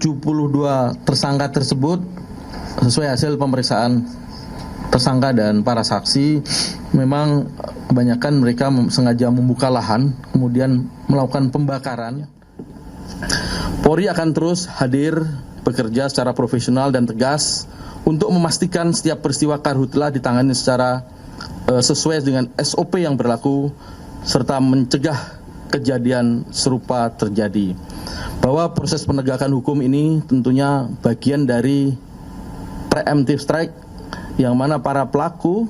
72 tersangka tersebut sesuai hasil pemeriksaan tersangka dan para saksi, memang kebanyakan mereka sengaja membuka lahan kemudian melakukan pembakaran. Polri akan terus hadir bekerja secara profesional dan tegas untuk memastikan setiap peristiwa karhutlah ditangani secara sesuai dengan SOP yang berlaku serta mencegah kejadian serupa terjadi. Bahwa proses penegakan hukum ini tentunya bagian dari preemptive strike, yang mana para pelaku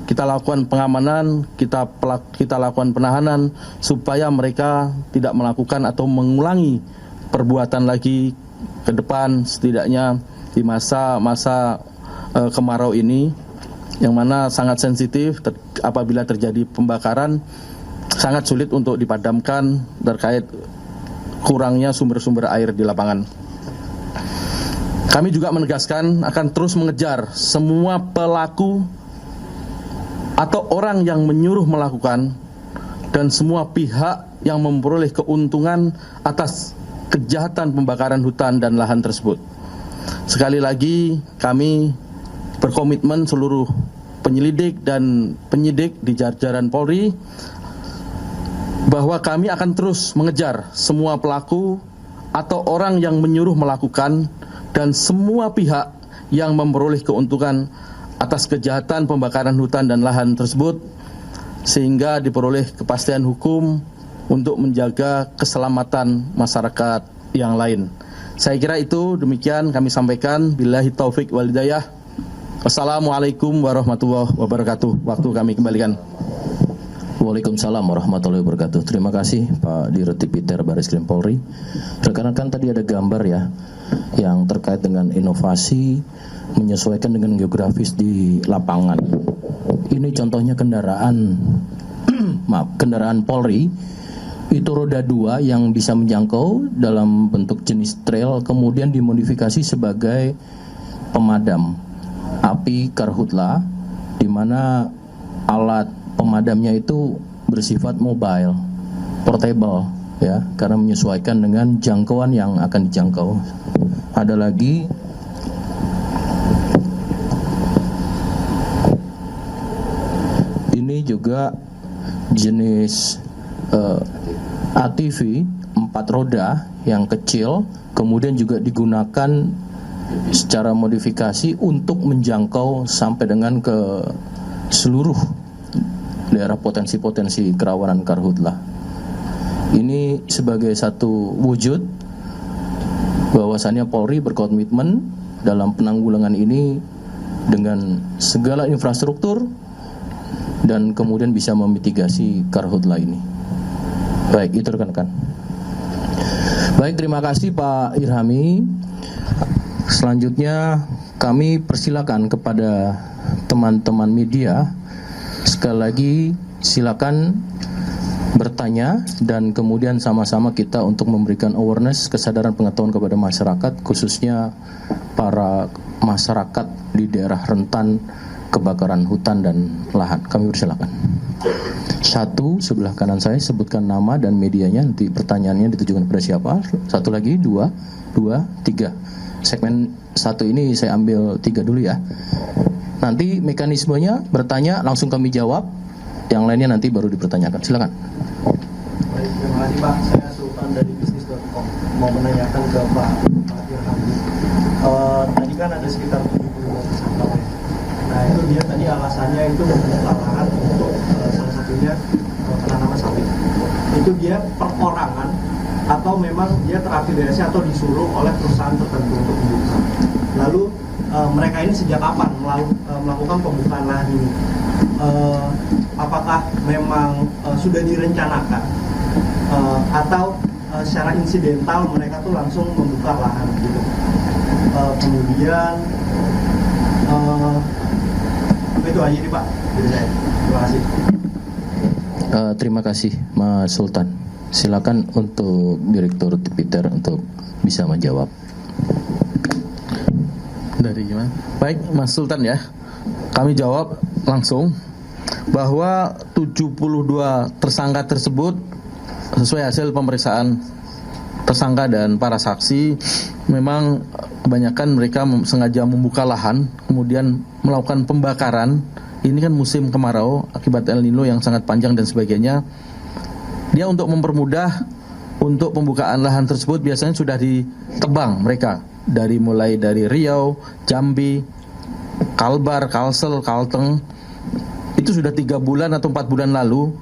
kita lakukan pengamanan, kita lakukan penahanan supaya mereka tidak melakukan atau mengulangi perbuatan lagi ke depan, setidaknya di masa kemarau ini, yang mana sangat sensitif. Apabila terjadi pembakaran sangat sulit untuk dipadamkan terkait kurangnya sumber-sumber air di lapangan. Kami juga menegaskan akan terus mengejar semua pelaku atau orang yang menyuruh melakukan dan semua pihak yang memperoleh keuntungan atas kejahatan pembakaran hutan dan lahan tersebut. Sekali lagi kami berkomitmen seluruh penyelidik dan penyidik di jajaran Polri bahwa kami akan terus mengejar semua pelaku atau orang yang menyuruh melakukan dan semua pihak yang memperoleh keuntungan atas kejahatan pembakaran hutan dan lahan tersebut, sehingga diperoleh kepastian hukum untuk menjaga keselamatan masyarakat yang lain. Saya kira itu demikian kami sampaikan. Billahi taufik wal hidayah. Wassalamualaikum warahmatullahi wabarakatuh. Waktu kami kembalikan. Waalaikumsalam warahmatullahi wabarakatuh. Terima kasih Pak Dirut Tipiter Barreskrim Polri. Rekan-rekan, tadi ada gambar ya yang terkait dengan inovasi menyesuaikan dengan geografis di lapangan. Ini contohnya kendaraan kendaraan Polri itu roda 2 yang bisa menjangkau dalam bentuk jenis trail, kemudian dimodifikasi sebagai pemadam api karhutla, di mana alat pemadamnya itu bersifat mobile, portable ya, karena menyesuaikan dengan jangkauan yang akan dijangkau. Ada lagi ini juga jenis ATV 4 roda yang kecil, kemudian juga digunakan secara modifikasi untuk menjangkau sampai dengan ke seluruh daerah potensi-potensi kerawanan karhutlah. Ini sebagai satu wujud bahwasannya Polri berkomitmen dalam penanggulangan ini dengan segala infrastruktur dan kemudian bisa memitigasi karhutlah ini. Baik, itu rekan-rekan. Baik, terima kasih Pak Irhami. Selanjutnya kami persilakan kepada teman-teman media. Sekali lagi silakan bertanya dan kemudian sama-sama kita untuk memberikan awareness, kesadaran pengetahuan kepada masyarakat, khususnya para masyarakat di daerah rentan kebakaran hutan dan lahan. Kami persilakan. 1, sebelah kanan saya, sebutkan nama dan medianya, nanti pertanyaannya ditujukan kepada siapa. 1 lagi, 2, 3. Segmen 1 ini saya ambil 3 dulu ya. Nanti mekanismenya bertanya langsung kami jawab, yang lainnya nanti baru dipertanyakan. Silakan. Baik, terima kasih Pak. Saya Sultan dari bisnis.com. Mau menanyakan ke Pak Irhami. Tadi kan ada sekitar 72 tersangka. Nah itu dia tadi alasannya itu membuka lahan untuk salah satunya penanaman sawit. Itu dia perorangan atau memang dia terafiliasi atau disuruh oleh perusahaan tertentu untuk membuka. Lalu mereka ini sejak kapan melakukan pembukaan lahan ini? Apakah memang sudah direncanakan atau secara insidental mereka tuh langsung membuka lahan gitu? Kemudian itu aja nih Pak dari saya. Terima kasih. Terima kasih Mas Sultan. Silakan untuk Direktur Tipiter untuk bisa menjawab. Dari gimana? Baik, Mas Sultan ya. Kami jawab langsung bahwa 72 tersangka tersebut sesuai hasil pemeriksaan tersangka dan para saksi, memang kebanyakan mereka sengaja membuka lahan, kemudian melakukan pembakaran. Ini kan musim kemarau akibat El Nino yang sangat panjang dan sebagainya. Dia untuk mempermudah untuk pembukaan lahan tersebut biasanya sudah ditebang mereka mulai dari Riau, Jambi, Kalbar, Kalsel, Kalteng. Itu sudah 3 bulan atau 4 bulan lalu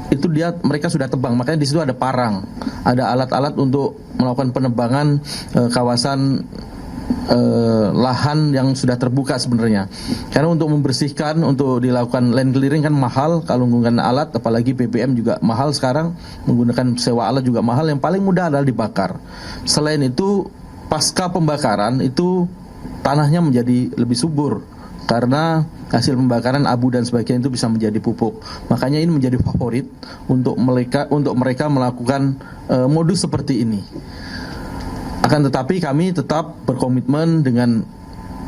itu mereka sudah tebang. Makanya di situ ada parang, ada alat-alat untuk melakukan penebangan kawasan lahan yang sudah terbuka sebenarnya. Karena untuk membersihkan, untuk dilakukan land clearing kan mahal kalau menggunakan alat, apalagi BBM juga mahal sekarang, menggunakan sewa alat juga mahal. Yang paling mudah adalah dibakar. Selain itu, pasca pembakaran itu tanahnya menjadi lebih subur karena hasil pembakaran abu dan sebagainya itu bisa menjadi pupuk. Makanya ini menjadi favorit untuk mereka melakukan modus seperti ini. Akan tetapi kami tetap berkomitmen dengan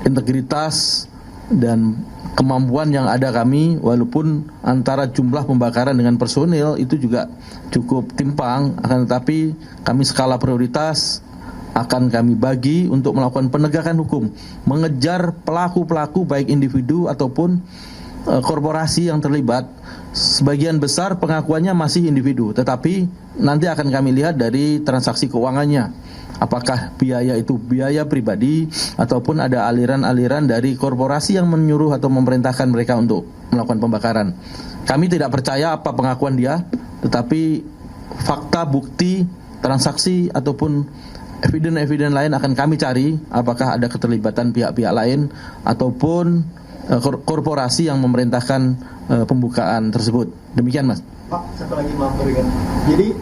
integritas dan kemampuan yang ada kami, walaupun antara jumlah pembakaran dengan personil itu juga cukup timpang. Akan tetapi kami skala prioritas akan kami bagi untuk melakukan penegakan hukum, mengejar pelaku-pelaku baik individu ataupun korporasi yang terlibat. Sebagian besar pengakuannya masih individu, tetapi nanti akan kami lihat dari transaksi keuangannya. Apakah biaya itu biaya pribadi ataupun ada aliran-aliran dari korporasi yang menyuruh atau memerintahkan mereka untuk melakukan pembakaran. Kami tidak percaya apa pengakuan dia, tetapi fakta, bukti, transaksi ataupun evidence lain akan kami cari, apakah ada keterlibatan pihak-pihak lain ataupun korporasi yang memerintahkan pembukaan tersebut. Demikian, Mas. Pak, satu lagi maaf berikan. Jadi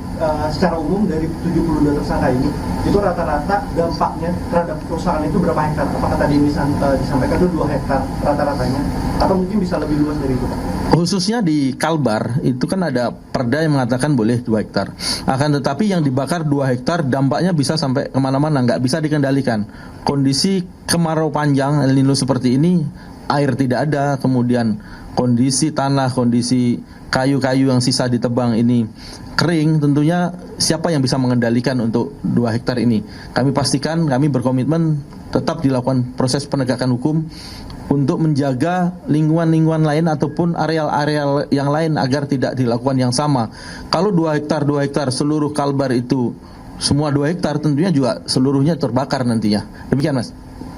secara umum dari 72 tersangka ini, itu rata-rata dampaknya terhadap perusahaan itu berapa hektar? Apakah tadi disampaikan itu 2 hektar rata-ratanya? Atau mungkin bisa lebih luas dari itu, Pak? Khususnya di Kalbar, itu kan ada perda yang mengatakan boleh 2 hektar. Akan tetapi yang dibakar 2 hektar dampaknya bisa sampai kemana-mana, nggak bisa dikendalikan. Kondisi kemarau panjang, El Nino seperti ini, air tidak ada, kemudian kondisi tanah, kondisi kayu-kayu yang sisa ditebang ini kering, tentunya siapa yang bisa mengendalikan untuk 2 hektar ini? Kami pastikan, kami berkomitmen tetap dilakukan proses penegakan hukum untuk menjaga lingkungan-lingkungan lain ataupun areal-areal yang lain agar tidak dilakukan yang sama. Kalau 2 hektar seluruh Kalbar itu semua 2 hektar, tentunya juga seluruhnya terbakar nantinya. Demikian, Mas.